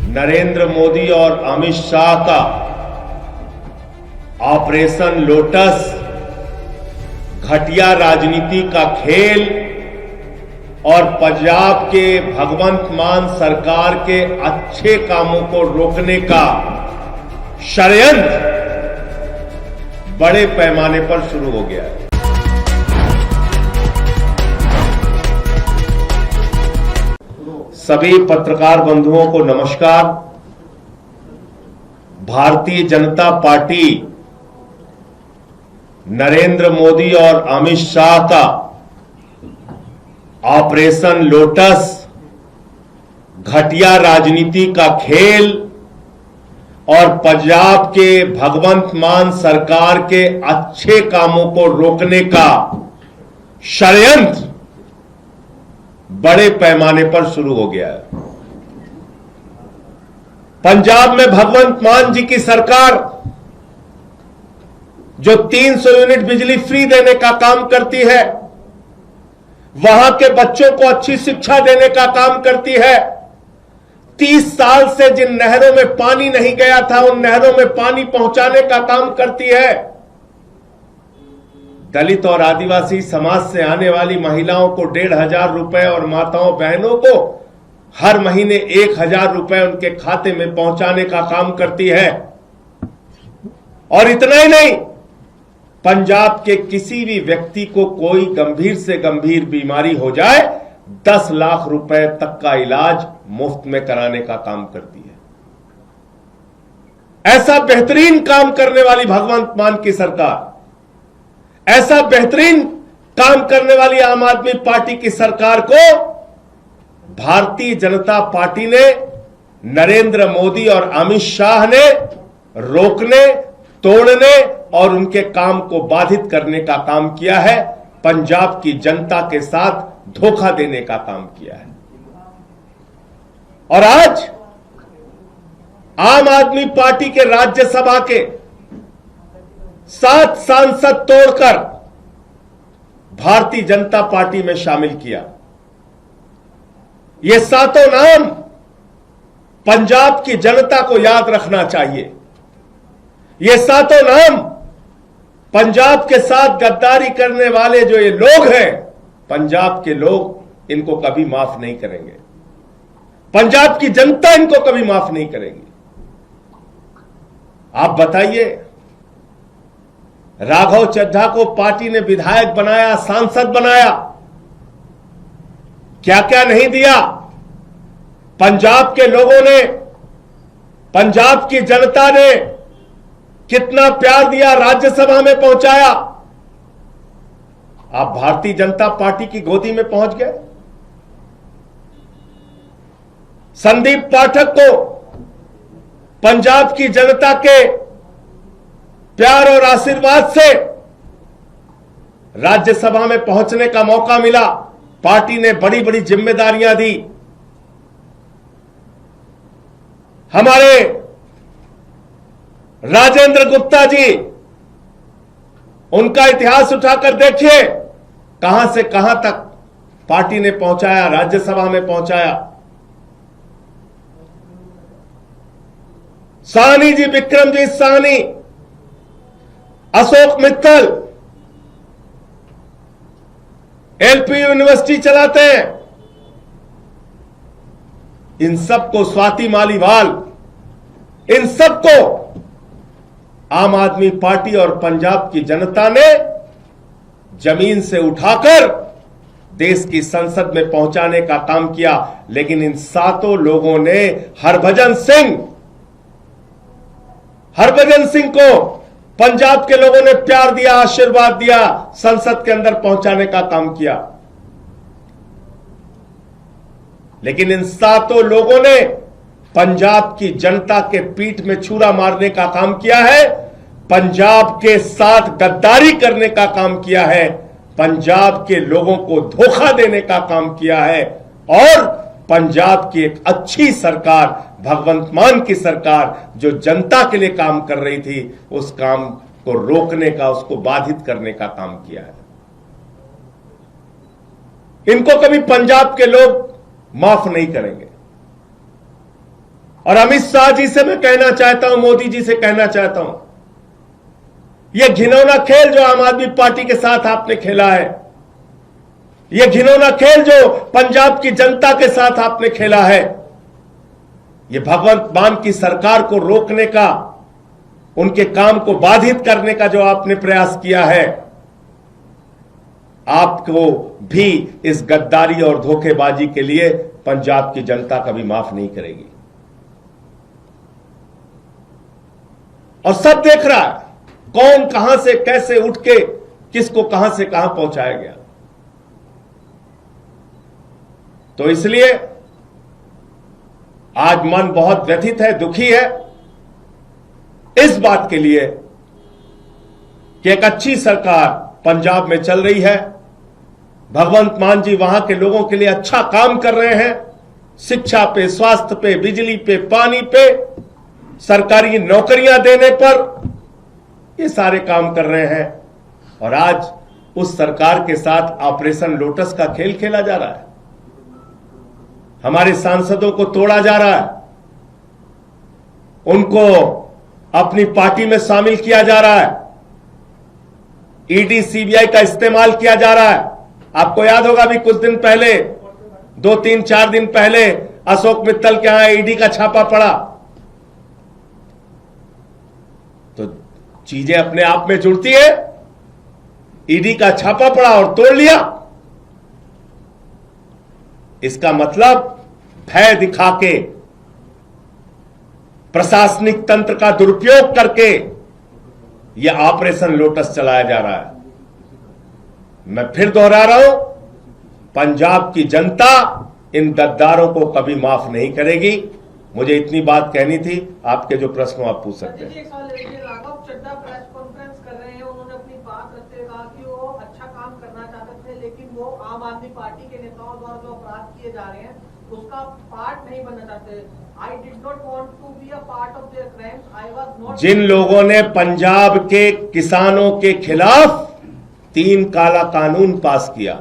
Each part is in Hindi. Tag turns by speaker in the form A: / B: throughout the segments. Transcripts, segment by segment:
A: नरेंद्र मोदी और अमित शाह का ऑपरेशन लोटस घटिया राजनीति का खेल और पंजाब के भगवंत मान सरकार के अच्छे कामों को रोकने का षड्यंत्र बड़े पैमाने पर शुरू हो गया है। सभी पत्रकार बंधुओं को नमस्कार। भारतीय जनता पार्टी नरेंद्र मोदी और अमित शाह का ऑपरेशन लोटस घटिया राजनीति का खेल और पंजाब के भगवंत मान सरकार के अच्छे कामों को रोकने का षड्यंत्र बड़े पैमाने पर शुरू हो गया है। पंजाब में भगवंत मान जी की सरकार जो 300 यूनिट बिजली फ्री देने का काम करती है, वहां के बच्चों को अच्छी शिक्षा देने का काम करती है, 30 साल से जिन नहरों में पानी नहीं गया था उन नहरों में पानी पहुंचाने का काम करती है, दलित और आदिवासी समाज से आने वाली महिलाओं को 1,500 रुपए और माताओं बहनों को हर महीने 1,000 रुपए उनके खाते में पहुंचाने का काम करती है। और इतना ही नहीं, पंजाब के किसी भी व्यक्ति को कोई गंभीर से गंभीर बीमारी हो जाए 10 लाख रुपए तक का इलाज मुफ्त में कराने का काम करती है। ऐसा बेहतरीन काम करने वाली भगवंत मान की सरकार, ऐसा बेहतरीन काम करने वाली आम आदमी पार्टी की सरकार को भारतीय जनता पार्टी ने, नरेंद्र मोदी और अमित शाह ने रोकने, तोड़ने और उनके काम को बाधित करने का काम किया है। पंजाब की जनता के साथ धोखा देने का काम किया है। और आज आम आदमी पार्टी के राज्यसभा के 7 सांसद तोड़कर भारतीय जनता पार्टी में शामिल किया। ये 7 नाम पंजाब की जनता को याद रखना चाहिए। ये 7 नाम पंजाब के साथ गद्दारी करने वाले जो ये लोग हैं, पंजाब के लोग इनको कभी माफ नहीं करेंगे। पंजाब की जनता इनको कभी माफ नहीं करेगी। आप बताइए, राघव चड्ढा को पार्टी ने विधायक बनाया, सांसद बनाया, क्या क्या नहीं दिया। पंजाब के लोगों ने, पंजाब की जनता ने कितना प्यार दिया, राज्यसभा में पहुंचाया। आप भारतीय जनता पार्टी की गोदी में पहुंच गए। संदीप पाठक को पंजाब की जनता के प्यार और आशीर्वाद से राज्यसभा में पहुंचने का मौका मिला। पार्टी ने बड़ी बड़ी जिम्मेदारियां दी। हमारे राजेंद्र गुप्ता जी, उनका इतिहास उठाकर देखिए, कहां से कहां तक पार्टी ने पहुंचाया, राज्यसभा में पहुंचाया। साहनी जी, विक्रमजीत साहनी, अशोक मित्तल एलपी यूनिवर्सिटी चलाते हैं। इन सबको, स्वाति मालीवाल, इन सबको आम आदमी पार्टी और पंजाब की जनता ने जमीन से उठाकर देश की संसद में पहुंचाने का काम किया। लेकिन इन 7 लोगों ने हरभजन सिंह को पंजाब के लोगों ने प्यार दिया, आशीर्वाद दिया, संसद के अंदर पहुंचाने का काम किया। लेकिन इन 7 लोगों ने पंजाब की जनता के पीठ में छुरा मारने का काम किया है, पंजाब के साथ गद्दारी करने का काम किया है, पंजाब के लोगों को धोखा देने का काम किया है और पंजाब की एक अच्छी सरकार, भगवंत मान की सरकार जो जनता के लिए काम कर रही थी, उस काम को रोकने का, उसको बाधित करने का काम किया है। इनको कभी पंजाब के लोग माफ नहीं करेंगे। और अमित शाह जी से मैं कहना चाहता हूं, मोदी जी से कहना चाहता हूं, यह घिनौना खेल जो आम आदमी पार्टी के साथ आपने खेला है, यह घिनौना खेल जो पंजाब की जनता के साथ आपने खेला है, यह भगवंत मान की सरकार को रोकने का, उनके काम को बाधित करने का जो आपने प्रयास किया है, आपको भी इस गद्दारी और धोखेबाजी के लिए पंजाब की जनता कभी माफ नहीं करेगी। और सब देख रहा है कौन कहां से कैसे उठ के किसको कहां से कहां पहुंचाया गया। तो इसलिए आज मन बहुत व्यथित है, दुखी है इस बात के लिए कि एक अच्छी सरकार पंजाब में चल रही है, भगवंत मान जी वहां के लोगों के लिए अच्छा काम कर रहे हैं, शिक्षा पे, स्वास्थ्य पे, बिजली पे, पानी पे, सरकारी नौकरियां देने पर, ये सारे काम कर रहे हैं। और आज उस सरकार के साथ ऑपरेशन लोटस का खेल खेला जा रहा है, हमारे सांसदों को तोड़ा जा रहा है, उनको अपनी पार्टी में शामिल किया जा रहा है, ईडी सीबीआई का इस्तेमाल किया जा रहा है। आपको याद होगा भी कुछ दिन पहले, 2-3-4 दिन पहले अशोक मित्तल के यहां ईडी का छापा पड़ा। तो चीजें अपने आप में जुड़ती है, ईडी का छापा पड़ा और तोड़ लिया। इसका मतलब भय दिखा के, प्रशासनिक तंत्र का दुरुपयोग करके यह ऑपरेशन लोटस चलाया जा रहा है। मैं फिर दोहरा रहा हूं, पंजाब की जनता इन गद्दारों को कभी माफ नहीं करेगी। मुझे इतनी बात कहनी थी, आपके जो प्रश्न आप पूछ सकते हैं।
B: राघव चड्ढा प्रेस कॉन्फ्रेंस कर रहे हैं, उन्होंने अपनी बात रखते हुए कहा कि वो अच्छा काम करना चाहते थे, लेकिन वो आम आदमी पार्टी के नेताओं द्वारा जो अपराध किए जा रहे हैं उसका पार्ट नहीं बनना चाहते। I did not want to be a part of their crimes. I was not.
A: जिन लोगों ने पंजाब के किसानों के खिलाफ 3 काला कानून पास किया,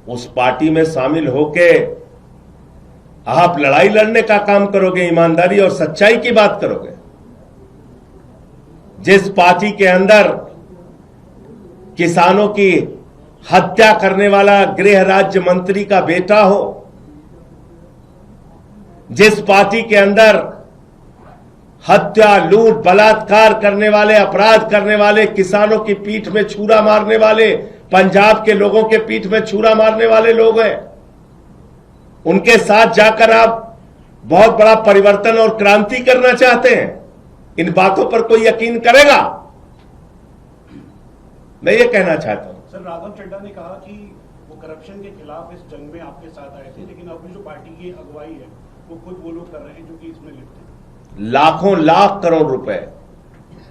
A: उस पार्टी में शामिल होके आप लड़ाई लड़ने का काम करोगे, ईमानदारी और सच्चाई की बात करोगे। जिस पार्टी के अंदर किसानों की हत्या करने वाला गृह राज्य मंत्री का बेटा हो, जिस पार्टी के अंदर हत्या, लूट, बलात्कार करने वाले, अपराध करने वाले, किसानों की पीठ में छुरा मारने वाले, पंजाब के लोगों के पीठ में छुरा मारने वाले लोग हैं, उनके साथ जाकर आप बहुत बड़ा परिवर्तन और क्रांति करना चाहते हैं। इन बातों पर कोई यकीन करेगा? मैं ये कहना चाहता हूं।
C: सर, राघव चड्ढा ने कहा कि वो करप्शन के खिलाफ इस जंग में आपके साथ आए थे, लेकिन अपनी जो पार्टी की अगुवाई है वो खुद वो लोग कर रहे हैं जो कि इसमें लिप्त हैं।
A: लाखों लाख करोड़ रुपए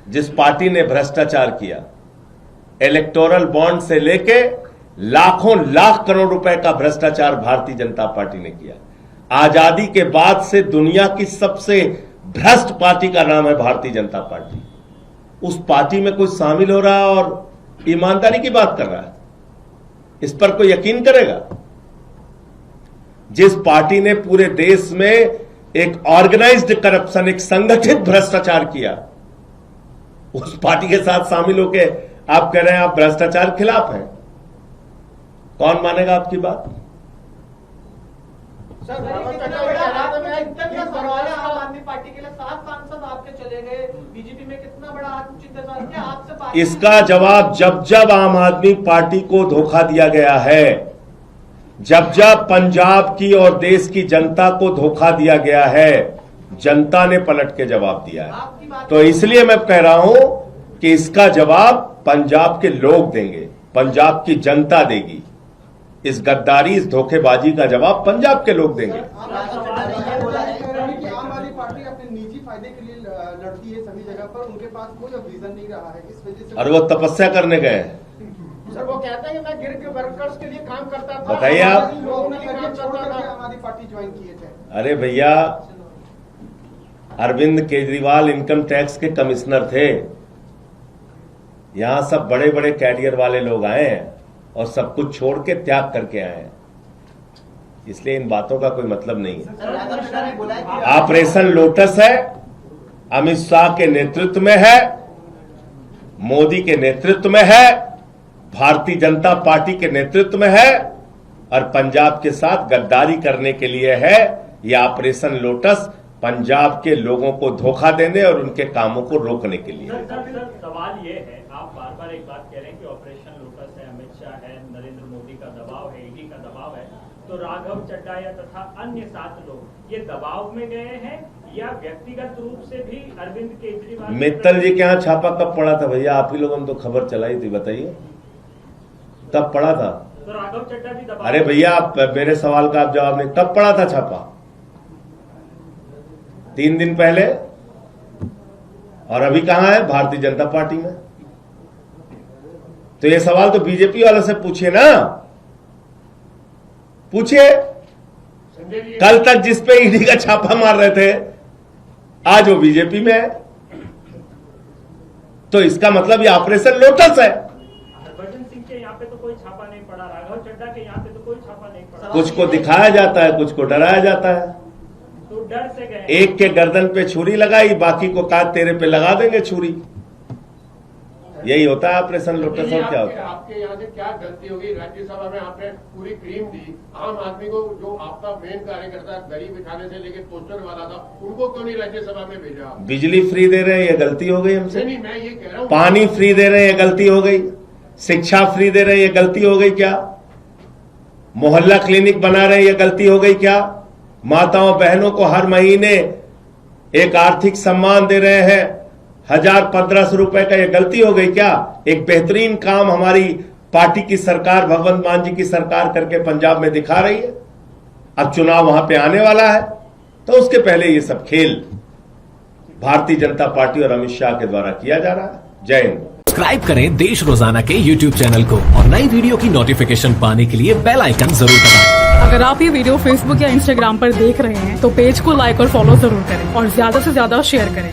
A: जिस पार्टी ने भ्रष्टाचार किया, इलेक्टोरल बॉन्ड से लेके लाखों लाख करोड़ रुपए का भ्रष्टाचार भारतीय जनता पार्टी ने किया। आजादी के बाद से दुनिया की सबसे भ्रष्ट पार्टी का नाम है भारतीय जनता पार्टी। उस पार्टी में कोई शामिल हो रहा है और ईमानदारी की बात कर रहा है, इस पर कोई यकीन करेगा? जिस पार्टी ने पूरे देश में एक ऑर्गेनाइज्ड करप्शन, एक संगठित भ्रष्टाचार किया, उस पार्टी के साथ शामिल होकर आप कह रहे हैं आप भ्रष्टाचार खिलाफ हैं। कौन मानेगा आपकी बात?
B: सर, आम आदमी पार्टी के लिए 7 सांसद आपके चले गए, बीजेपी में कितना बड़ा आत्मचिंतन किया आपसे?
A: इसका जवाब जब जब आम आदमी पार्टी को धोखा दिया गया है, जब जब पंजाब की और देश की जनता को धोखा दिया गया है, जनता ने पलट के जवाब दिया है। तो इसलिए मैं कह रहा हूं कि इसका जवाब पंजाब के लोग देंगे, पंजाब की जनता देगी। इस गद्दारी, इस धोखेबाजी का जवाब पंजाब के लोग देंगे।
D: आम आदमी पार्टी अपने निजी फायदे के लिए लड़ती है सभी जगह पर, उनके पास कोई विजन नहीं रहा है, इस वजह से।
A: और वो तपस्या करने गए हैं।
D: सर, वो कहते हैं कि मैं गिर के वर्कर्स के लिए काम करता था।
A: बताइए आप।
D: आम आदमी पार्टी ज्वाइन किए थे।
A: अरे भैया, अरविंद केजरीवाल इनकम टैक्स के कमिश्नर थे, यहां सब बड़े बड़े कैरियर वाले लोग आए हैं और सब कुछ छोड़ के त्याग करके आए हैं। इसलिए इन बातों का कोई मतलब नहीं है।
D: सर, राघव चड्ढा ने बोला है कि
A: ऑपरेशन लोटस है, अमित शाह के नेतृत्व में है, मोदी के नेतृत्व में है, भारतीय जनता पार्टी के नेतृत्व में है और पंजाब के साथ गद्दारी करने के लिए है। यह ऑपरेशन लोटस पंजाब के लोगों को धोखा देने और उनके कामों को रोकने के लिए।
E: सर, सवाल ये है, आप बार बार एक बात कह रहे हैं कि ऑपरेशन लोटस है, अमित शाह है, नरेंद्र मोदी का दबाव है, ईडी का दबाव है, तो राघव चड्ढा या तथा अन्य 7 लोग ये दबाव में गए हैं या व्यक्तिगत रूप से भी अरविंद केजरीवाल?
A: मित्तल जी के यहाँ छापा कब पड़ा था भैया? आप ही लोगों ने तो खबर चलाई थी, बताइए तब पड़ा था।
E: तो राघव चड्ढा भी दबाव?
A: अरे भैया, आप मेरे सवाल का आप जवाब नहीं, तब पड़ा था छापा 3 दिन पहले, और अभी कहां है? भारतीय जनता पार्टी में। तो ये सवाल तो बीजेपी वालों से पूछिए ना, पूछिए। कल तक जिस पे ईडी का छापा मार रहे थे, आज वो बीजेपी में है, तो इसका मतलब ये ऑपरेशन लोटस है।
E: हरभजन सिंह के यहाँ पे तो कोई छापा नहीं पड़ा, राघव चड्ढा के यहाँ पे तो कोई छापा नहीं पड़ा।
A: कुछ को दिखाया जाता है, कुछ को डराया जाता है।
E: तो डर से गए?
A: एक के गर्दन पे छुरी लगाई, बाकी को कहा तेरे पे लगा देंगे छुरी। यही होता है ऑपरेशन लोटस। और क्या होता है?
F: आपके यहाँ से क्या गलती होगी? राज्यसभा में आपने पूरी क्रीम दी, आम आदमी को जो आपका मेन कार्यकर्ता गरीब बिठाने से लेके पोस्टर वाला था, उनको क्यों नहीं राज्यसभा में भेजा?
A: बिजली फ्री दे रहे हैं, ये गलती हो गई हमसे।
F: नहीं, मैं ये कह रहा हूँ,
A: पानी फ्री दे रहे हैं, ये गलती हो गई। शिक्षा फ्री दे रहे हैं, ये गलती हो गई क्या? मोहल्ला क्लिनिक बना रहे हैं, ये गलती हो गई क्या? माताओं बहनों को हर महीने एक आर्थिक सम्मान दे रहे हैं 1000-1500 रुपए का, ये गलती हो गई क्या? एक बेहतरीन काम हमारी पार्टी की सरकार, भगवंत मान जी की सरकार करके पंजाब में दिखा रही है। अब चुनाव वहां पे आने वाला है, तो उसके पहले ये सब खेल भारतीय जनता पार्टी और अमित शाह के द्वारा किया जा रहा है। जय हिंद।
G: सब्सक्राइब करें देश रोजाना के YouTube चैनल को और नई वीडियो की नोटिफिकेशन पाने के लिए बेल आइकन जरूर दबाएं।
H: अगर आप ये वीडियो Facebook या Instagram पर देख रहे हैं तो पेज को लाइक और फॉलो जरूर करें और ज्यादा से ज्यादा शेयर करें।